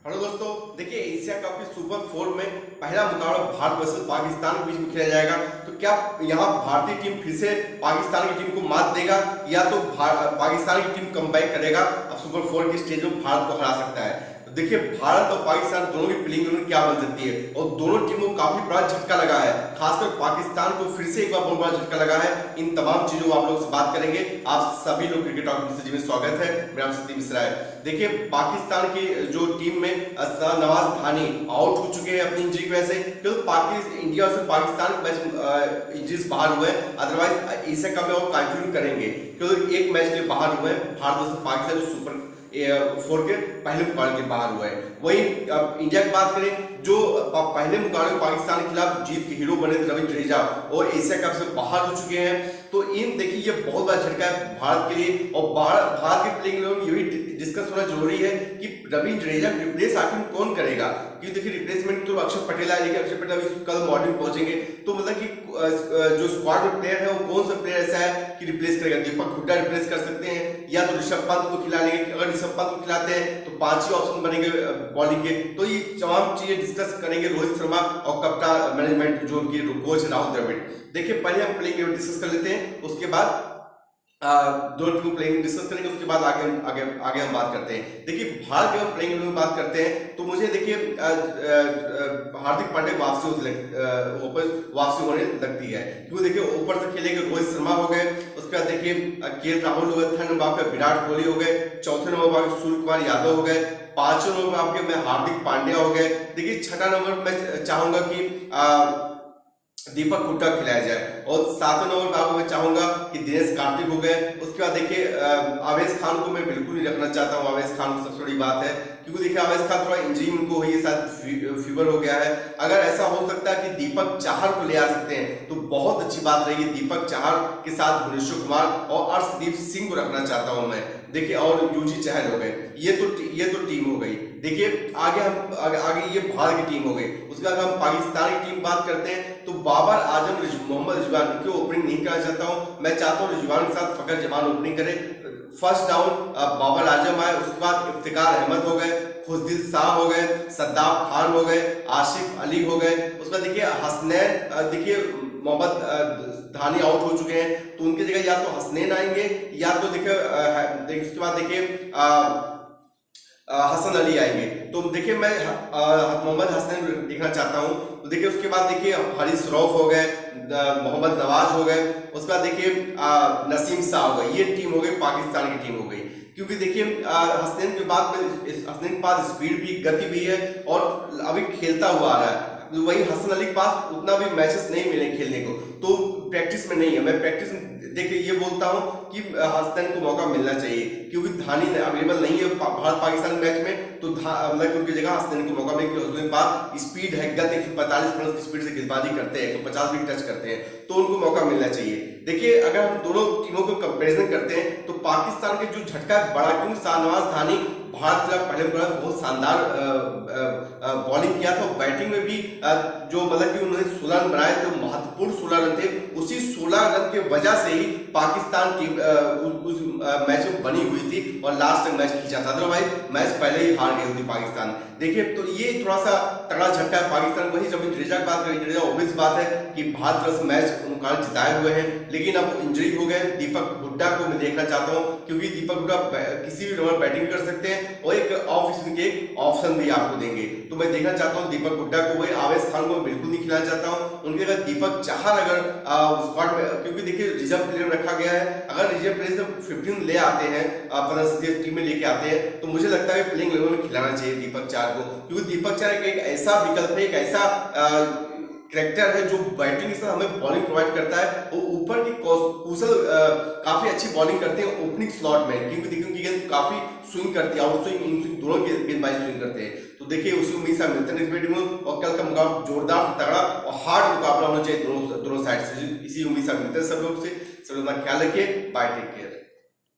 Hello दोस्तों, देखिए Asia cup के सुपर 4 में पहला मुकाबला भारत वर्सेस पाकिस्तान के बीच में खेला जाएगा। तो क्या यहाँ भारतीय टीम फिर से पाकिस्तान की टीम को मात देगा या तो पाकिस्तान की टीम कमबैक करेगा, अब सुपर 4 की स्टेज में भारत को हरा सकता है। तो देखिए भारत और पाकिस्तान दोनों की प्लेइंग क्या बन सकती है और दोनों टीमों को काफी बड़ा झटका लगा है, खासकर पाकिस्तान को फिर से एक बार बहुत बड़ा झटका लगा है। इन तमाम चीजों आप लोग से बात करेंगे। आप सभी लोग क्रिकेट टॉक में जी में स्वागत है। मेरा नाम सतीश मिश्रा है। देखिए पाकिस्तान की जो टीम में नवाज धानी आउट हो चुके हैं अपनी इंजरी की वजह से, क्योंकि इंडिया से पाकिस्तान मैच इंजरीज बाहर हुए हैं, अदरवाइज एशिया कप में वो कंटिन्यू करेंगे क्योंकि एक मैच के बाहर हुए हैं। भारत वर्सेस पाकिस्तान जो सुपर 4 के पहले मुकाबले के बाहर हुआ है। वही इंडिया की बात करें, जो पहले मुकाबले में पाकिस्तान के खिलाफ जीत के हीरो बने थे रविंद्र जडेजा और एशिया कप से बाहर हो चुके हैं। तो इन देखिए ये बहुत बड़ा झटका है भारत के लिए और भारत के प्लेइंग में ये भी डिस्कस होना जरूरी है कि रविंद्र जडेजा रिप्लेस आखिर कौन करेगा, क्योंकि देखिए रिप्लेसमेंट तो अक्षर पटेल है, लेकिन अक्षर पटेल अभी कल मॉर्निंग पहुंचेंगे। तो मतलब कि जो स्क्वाड में प्लेयर है वो कौन सा प्लेयर ऐसा है कि रिप्लेस करेगा। दीपक हुड्डा रिप्लेस कर सकते हैं या तो ऋषभ पंत को खिला लेंगे। अगर ऋषभ पंत को खिलाते हैं तो 5 ही ऑप्शन बनेंगे बॉलिंग के। तो ये तमाम चीजें डिस्कस करेंगे रोहित शर्मा और कप्तान मैनेजमेंट जो उनके कोच राहुल द्रविड़। देखिए पहले हम प्लेइंग डिस्कस कर लेते हैं, उसके बाद दो टीम प्लेइंग डिस्कस करेंगे, उसके बाद आगे आगे आगे हम बात करते हैं। देखिए भारत के हम प्लेइंग में बात करते हैं तो मुझे देखिए हार्दिक पांड्या वापसी होने लगती है, क्योंकि देखिए ऊपर से खेलेंगे रोहित शर्मा हो गए, उसके बाद देखिए के राहुल हो गए, थर्ड नंबर पे विराट कोहली हो गए, चौथे नंबर पर सूर्य कुमार यादव हो गए, पांचवें नंबर पर आपके में हार्दिक पांड्या हो गए। देखिए छठा नंबर मैं चाहूंगा कि दीपक हुड्डा खिलाया जाए और 7वें नंबर पर आपको मैं चाहूंगा कि दिनेश कार्तिक हो गए। उसके बाद देखिए आवेश खान को मैं बिल्कुल नहीं रखना चाहता हूं। आवेश खान को सबसे बड़ी बात है क्योंकि देखिए आवेश खान थोड़ा इंजरी उनको हुई है, शायद फीवर हो गया है। अगर ऐसा हो सकता है कि दीपक चाहर को ले आ सकते हैं तो बहुत अच्छी बात रहेगी। दीपक चाहर के साथ भुवनेश्वर कुमार और अर्शदीप सिंह को रखना चाहता हूं मैं। देखिए और यूजी चहल हो गए। ये तो टीम हो गई। देखिए आगे ये भारत की टीम हो गई। उसके बाद हम पाकिस्तान की टीम बात करते हैं तो बाबर आजम मोहम्मद रिजवान की ओपनिंग नहीं करना चाहता हूं। मैं चाहता हूं रिजवान के साथ फकर जमान ओपनिंग करे। फर्स्ट डाउन बाबर आजम आए, उसके बाद इफ्तिकार अहमद हो गए, खुशदिल शाह हो गए, सद्दाम खान हो गए, आशिफ अली हो गए। उसके बाद देखिए हसनैन, देखिए मोहम्मद धानी आउट हो चुके हैं तो उनकी जगह या तो हसनैन आएंगे या तो देखिए उसके बाद देखिए हसन अली आएंगे। तो देखिए मैं मोहम्मद हसन देखना चाहता हूं। तो देखिए उसके बाद देखिए हारिस रऊफ हो गए, मोहम्मद नवाज हो गए, उसके बाद देखिए नसीम शाह हो गए। ये टीम हो गई, पाकिस्तान की टीम हो गई। क्योंकि देखिए हसनैन के बाद में हसनैन के पास स्पीड भी गति भी है और अभी खेलता हुआ आ रहा है। वही हसन अली के पास उतना भी मैचेस नहीं मिले खेलने को, तो प्रैक्टिस में नहीं है। मैं प्रैक्टिस देखिए ये बोलता हूं कि हसन को मौका मिलना चाहिए क्योंकि धानी अवेलेबल नहीं है भारत पाकिस्तान मैच में। तो मतलब उनकी जगह हसन को मौका मिले। उसके बाद स्पीड है, गति 145 प्लस की स्पीड से गेंदबाजी करते हैं, 150 भी टच करते हैं, तो उनको मौका मिलना चाहिए। देखिए अगर हम दोनों टीमों को कंपैरिजन करते हैं तो पाकिस्तान के जो झटका है बड़ा, क्योंकि शाहनवाज धानी भारत के पहले बहुत शानदार बॉलिंग किया था। बैटिंग में भी जो मतलब कि उन्होंने 16 रन बनाए थे, महत्वपूर्ण 16 रन थे। उसी 16 रन की वजह से ही पाकिस्तान टीम उस मैच में बनी हुई थी और लास्ट तक मैच खींचा था, अदरवाइज मैच पहले ही हार गई होती पाकिस्तान। देखिए तो ये थोड़ा सा तगड़ा झटका है पाकिस्तान। वही जब जडेजा की बात करें, जडेजा ऑब्वियस बात है कि भारत तरफ से मैच मुकाबले जिताए हुए हैं, लेकिन अब इंजरी हो गए। दीपक हुड्डा को मैं देखना चाहता हूं क्योंकि दीपक हुड्डा किसी भी नंबर बैटिंग कर सकते हैं और एक ऑफ स्पिन के ऑप्शन भी आपको देंगे। तो मैं देखना चाहता हूं दीपक हुड्डा को। वही आवेश खान को बिल्कुल नहीं खिलाना चाहता हूं। उनके अगर दीपक चाहर अगर स्क्वाड में, क्योंकि देखिए रिजर्व प्लेयर रखा गया है, अगर रिजर्व प्लेयर से 15 ले आते हैं अपना टीम में लेके आते हैं तो मुझे लगता है प्लेइंग लेवल में खिलाना चाहिए दीपक चाहर को, क्योंकि दीपक चाहर एक ऐसा विकल्प है, एक ऐसा कैरेक्टर है जो बैटिंग के साथ हमें बॉलिंग प्रोवाइड करता है। वो ऊपर की कुशल काफी अच्छी बॉलिंग करते हैं ओपनिंग स्लॉट में, क्योंकि देखिए उनकी गेंद काफी स्विंग करती है, आउट स्विंग इन स्विंग दोनों गेंदबाजी स्विंग करते हैं। तो देखिए उसी उम्मीद से मिलते हैं नेक्स्ट वीडियो में और कल का मुकाबला जोरदार तगड़ा और हार्ड मुकाबला होना चाहिए दोनों साइड से। इसी उम्मीद से मिलते हैं सब लोग से। सब लोग अपना ख्याल रखिए। Bye, take care.